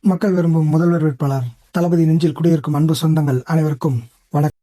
மக்கள் விரும்பும் முதல்வர் வேட்பாளர் தளபதி நெஞ்சில் குடியிருக்கும் அன்பு சொந்தங்கள் அனைவருக்கும் வணக்கம்.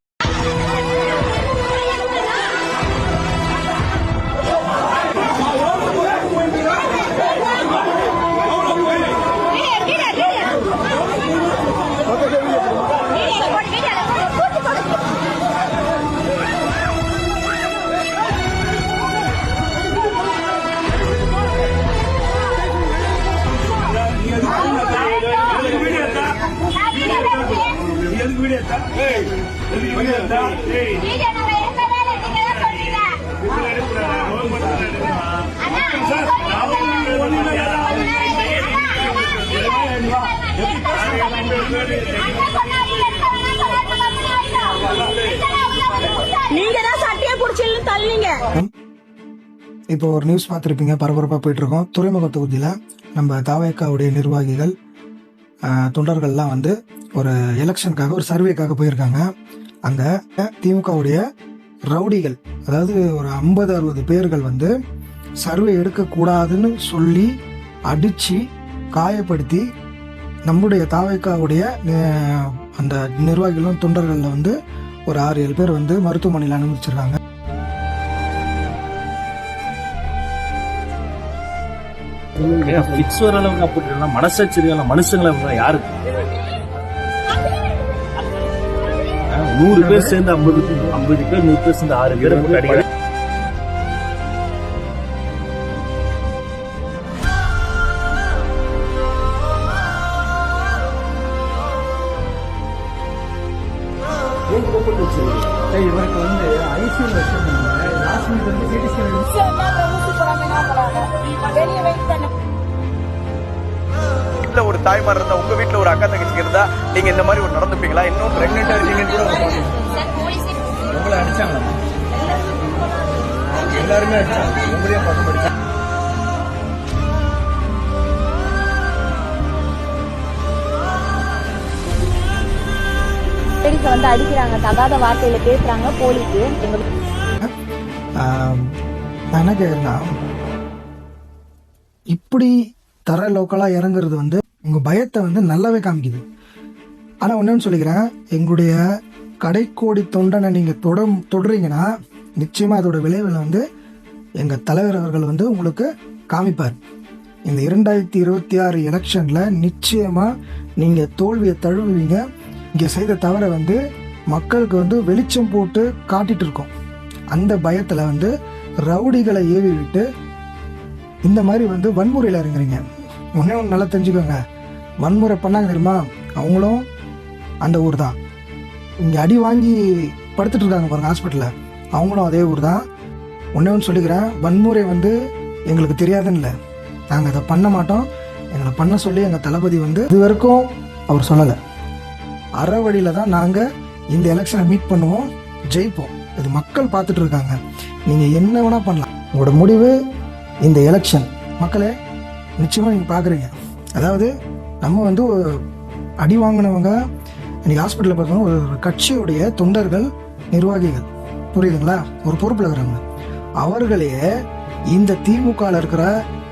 இப்போ ஒரு நியூஸ் பார்த்துருப்பீங்க, பரபரப்பாக போயிட்டு இருக்கோம். துறைமுக தொகுதியில் நம்ம தாவேக்காவுடைய நிர்வாகிகள் தொண்டர்கள்லாம் வந்து ஒரு எலெக்ஷனுக்காக ஒரு சர்வேக்காக போயிருக்காங்க. அங்கே திமுகவுடைய ரவுடிகள், அதாவது ஒரு 50-60 பேர்கள் வந்து சர்வே எடுக்கக்கூடாதுன்னு சொல்லி அடித்து காயப்படுத்தி நம்முடைய தாவேக்காவுடைய அந்த நிர்வாகிகளும் தொண்டர்களில் வந்து ஒரு 6-7 பேர் வந்து மருத்துவமனையில் அனுமதிச்சிருக்காங்க. மனுஷங்களை யாருக்கு 100 பேர் சேர்ந்து 50 பேர் 100 பேர் சேர்ந்து 6 பேரை போட்டு அடிக்கிற இவருக்கு வந்து ஐசியூ வீட்டுல ஒரு தாய்மார் இருந்தா, உங்க வீட்டுல ஒரு அக்கா தங்கச்சி இருந்தா நீங்க இந்த மாதிரி ஒரு நடந்துப்பீங்களா? இன்னும் பிரெக்னெண்டா இருக்கீங்கன்னு உங்களை அடிச்சாங்களா? எல்லாருமே அடிச்சாங்க, உங்களையும் பார்த்து படிச்சாங்க. வந்து அடிக்கிறாங்க, தகாத வார்த்தையில பேசுறாங்க போலீஸ். நான் என்ன கேட்குறேன்னா, இப்படி தர லோக்கலாக இறங்குறது வந்து உங்கள் பயத்தை வந்து நல்லாவே காமிக்குது. ஆனால் ஒன்றுன்னு சொல்லிக்கிறேன், எங்களுடைய கடைக்கோடி தொண்டனை நீங்கள் தொடுறீங்கன்னா நிச்சயமாக அதோட விளைவில் வந்து எங்கள் தலைவர் அவர்கள் வந்து உங்களுக்கு காமிப்பார். இந்த 2026 எலெக்ஷனில் நிச்சயமாக நீங்கள் தோல்வியை தழுவுவீங்க. இங்கே செய்த தவிர வந்து மக்களுக்கு வந்து வெளிச்சம் போட்டு காட்டிட்டு இருக்கோம். அந்த பயத்தில் வந்து ரவுடிகளை ஏவி விட்டு இந்த மாதிரி வந்து வன்முறையில் இறங்குறீங்க. ஒன்றே ஒன்று நல்லா தெரிஞ்சுக்கோங்க, வன்முறை பண்ணாங்க தெரியுமா, அவங்களும் அந்த ஊர் தான். இங்கே அடி வாங்கி படுத்துட்டு இருக்காங்க பாருங்க ஹாஸ்பிட்டலில், அவங்களும் அதே ஊர் தான். ஒன்றே ஒன்று சொல்லிக்கிறேன், வன்முறை வந்து எங்களுக்கு தெரியாதுன்னு இல்லை, நாங்கள் அதை பண்ண மாட்டோம். எங்களை பண்ண சொல்லி எங்கள் தளபதி வந்து இது வரைக்கும் அவர் சொல்லலை. அறவழியில் தான் நாங்கள் இந்த எலெக்ஷனை மீட் பண்ணுவோம், ஜெயிப்போம். இது மக்கள் பார்த்துட்டு இருக்காங்க. நீங்கள் என்ன வேணால் பண்ணலாம், உங்களோட முடிவு இந்த எலெக்ஷன். மக்களே நிச்சயமாக நீங்கள் பார்க்குறீங்க, அதாவது நம்ம வந்து அடி வாங்கினவங்க இன்றைக்கி ஹாஸ்பிட்டலில் பார்த்தோம்னா ஒரு கட்சியுடைய தொண்டர்கள், நிர்வாகிகள், புரியுதுங்களா, ஒரு பொறுப்பில் இருக்கிறவங்க. அவர்களையே இந்த திமுகவில் இருக்கிற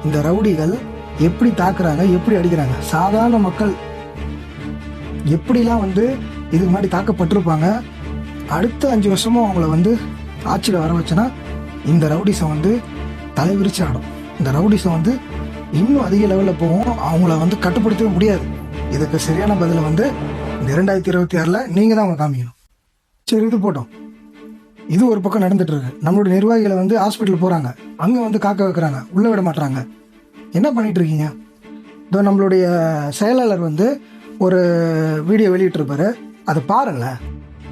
இந்த ரவுடிகள் எப்படி தாக்குறாங்க, எப்படி அடிக்கிறாங்க. சாதாரண மக்கள் எப்படிலாம் வந்து இதுக்கு முன்னாடி தாக்கப்பட்டிருப்பாங்க. அடுத்த 5 வருஷமும் அவங்கள வந்து ஆட்சியில் வர வச்சுன்னா இந்த ரவுடிசம் வந்து தலைவிரிச்சு ஆடும். இந்த ரவுடிசம் வந்து இன்னும் அதிக லெவலில் போகும், அவங்கள வந்து கட்டுப்படுத்தவே முடியாது. இதுக்கு சரியான பதிலை வந்து இந்த 2026 நீங்கள் தான் அவங்க காமிக்கணும். சரி, இது போட்டோம். இது ஒரு பக்கம் நடந்துட்டு இருக்கு. நம்மளுடைய நிர்வாகிகளை வந்து ஹாஸ்பிட்டல் போகிறாங்க, அங்கே வந்து காக்க வைக்கிறாங்க, உள்ளே விட மாட்டுறாங்க. என்ன பண்ணிட்டு இருக்கீங்க? இதோ நம்மளுடைய செயலாளர் வந்து ஒரு வீடியோ வெளியிட்டிருப்பாரு, அதை பாருங்களேன்.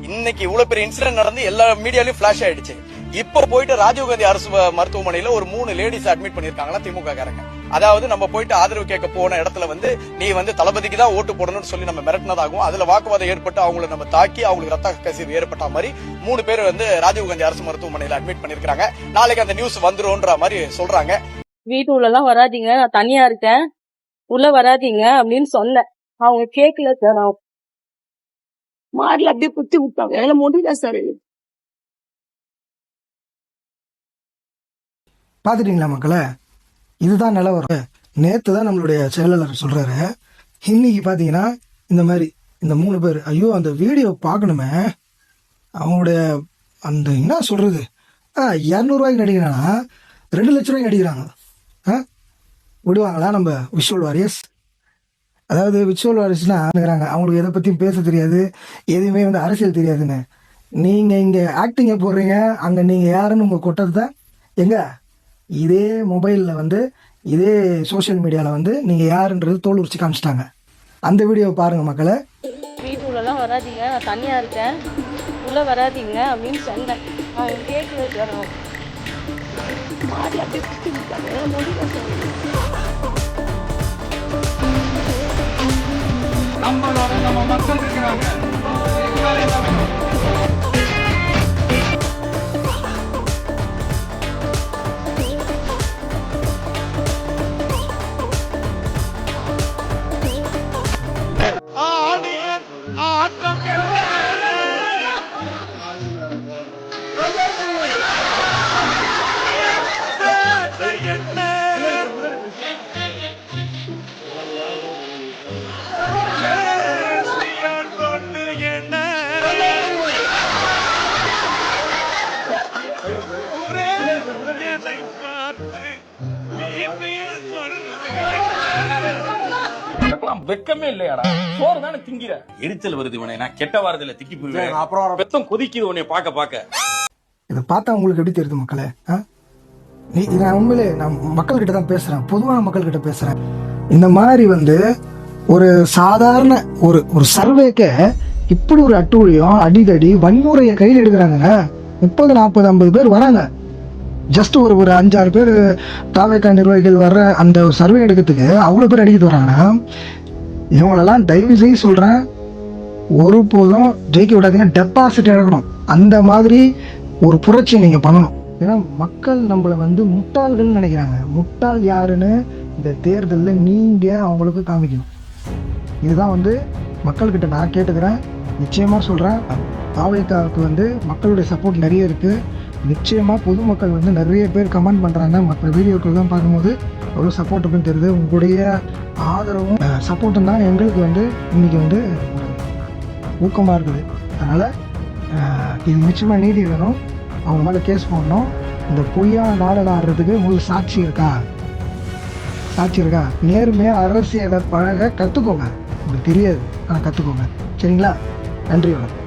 இன்னைக்கு இவ்வளவு பெரிய இன்சிடென்ட் நடந்து எல்லா மீடியாலயும் பிளாஷ் ஆயிடுச்சு. இப்போ போயிட்டு ராஜீவ்காந்தி அரசு மருத்துவமனையில ஒரு 3 லேடிஸ் அட்மிட் பண்ணிருக்காங்களா திமுக காரங்க. அதாவது நம்ம போயிட்டு ஆதரவு கேட்க போன இடத்துல வந்து நீ வந்து தளபதிக்கு தான் ஓட்டு போடணும்னு சொல்லி நம்ம மிரட்டினதாகவும், அதுல வாக்குவாதம் ஏற்பட்டு அவங்களை நம்ம தாக்கி அவங்களுக்கு ரத்த கசிவு ஏற்பட்ட மாதிரி 3 பேர் வந்து ராஜீவ்காந்தி அரசு மருத்துவமனையில அட்மிட் பண்ணிருக்காங்க. நாளைக்கு அந்த நியூஸ் வந்துரும்ன்ற மாதிரி சொல்றாங்க. வீட்டு உள்ளலாம் வராதீங்க, நான் தனியா இருக்கேன், உள்ள வராதீங்க அப்படின்னு சொன்னேன். அவங்க கேட்கல சார். மாடல அப்படியே குத்தி விட்டாங்க. என்னால முடியல சார். பாத்துட்டீங்களா மக்களே, இதுதான் நிலவரம். நேத்து தான் நம்மளுடைய செயலாளர் சொல்றாரு, இன்னைக்கு பார்த்தீங்கன்னா இந்த மாதிரி இந்த 3 பேர், ஐயோ அந்த வீடியோ பார்க்கணுமே, அவங்களுடைய அந்த என்ன சொல்கிறது, 200 நடிக்கிறானா 2 லட்ச ரூபாய்க்கு நடிக்கிறாங்க. விடுவாங்களா நம்ம விஷுவல் வாரியர்ஸ்? அதாவது விஷுவல் வாரியர்ஸ்னால் இருக்கிறாங்க, அவங்களுக்கு எதை பற்றியும் பேச தெரியாது, எதுவுமே வந்து அரசியல் தெரியாதுன்னு. நீங்கள் இங்கே ஆக்டிங்கை போடுறீங்க, அங்கே நீங்கள் யாருன்னு உங்கள் கொட்டது தான் எங்கே இதே மொபைலில் வந்து இதே சோஷியல் மீடியாவில் வந்து நீங்கள் யாருன்றது தோல் உரிச்சு காமிச்சிட்டாங்க. அந்த வீடியோவை பாருங்கள் மக்களை. வீட்டுக்குள்ளலாம் வராதீங்க, நான் தனியாக இருக்கேன், உள்ளே வராதீங்க அப்படின்னு சொன்னேன். அவங்க கேட்கல சார். நம்ம மக்கள் இருக்கிறாங்க. வெக்கமே இல்லையாடா? சோறு தானே திங்கிற. எரிச்சல் வருது இவனை, நான் கெட்ட வாரத்துல திக்கி போயிருவேன். அப்புறம் வெத்தம் கொதிக்குது உன்னை பார்க்க. இதை பார்த்தா உங்களுக்கு எப்படி தெரியுது மக்களே? நான் உண்மையிலே நான் மக்கள்கிட்ட தான் பேசுகிறேன், பொதுவான மக்கள்கிட்ட பேசுகிறேன். இந்த மாதிரி வந்து ஒரு சாதாரண ஒரு சர்வேக்க இப்படி ஒரு அட்டூழியம், அடிதடி, வன்முறையை கையில் எடுக்கிறாங்க. 30, 40, 50 பேர் வராங்க. ஜஸ்ட் ஒரு 5-6 பேர் தாவேக்கா நிர்வாகிகள் வர்ற அந்த சர்வே எடுக்கிறதுக்கு அவ்வளோ பேர் அடிக்கிட்டு வராங்கன்னா, இவங்களெல்லாம் தயவு செய்து சொல்கிறேன், ஒருபோதும் ஜெயிக்க விடாதீங்க, டெபாசிட் எடுக்கணும். அந்த மாதிரி ஒரு புரட்சி நீங்கள் பண்ணணும். ஏன்னா மக்கள் நம்மளை வந்து முட்டாள்கள்னு நினைக்கிறாங்க. முட்டாள் யாருன்னு இந்த தேர்தலில் நீங்கள் அவங்களுக்கு காமிக்கணும். இதுதான் வந்து மக்கள்கிட்ட நான் கேட்டுக்கிறேன். நிச்சயமாக சொல்கிறேன், தாவேக்காவுக்கு வந்து மக்களுடைய சப்போர்ட் நிறைய இருக்குது. நிச்சயமாக பொதுமக்கள் வந்து நிறைய பேர் கமெண்ட் பண்ணுறாங்க. மற்ற வீடியோக்கள் தான் பார்க்கும்போது அவ்வளோ சப்போர்ட் இருக்குன்னு தெரியுது. உங்களுடைய ஆதரவும் சப்போர்ட்டும் தான் எங்களுக்கு வந்து இன்றைக்கி வந்து ஊக்கமாக இருக்குது. அதனால் இது நிச்சயமாக நீதி வேணும், அவங்க மேலே கேஸ் போடணும். இந்த பொய்யான நாடகம் ஆடுறதுக்கு உங்களுக்கு சாட்சி இருக்கா? நேர்மையாக அரசியலை பழக கற்றுக்கோங்க. உங்களுக்கு தெரியாது, ஆனால் கற்றுக்கோங்க. சரிங்களா? நன்றி வணக்கம்.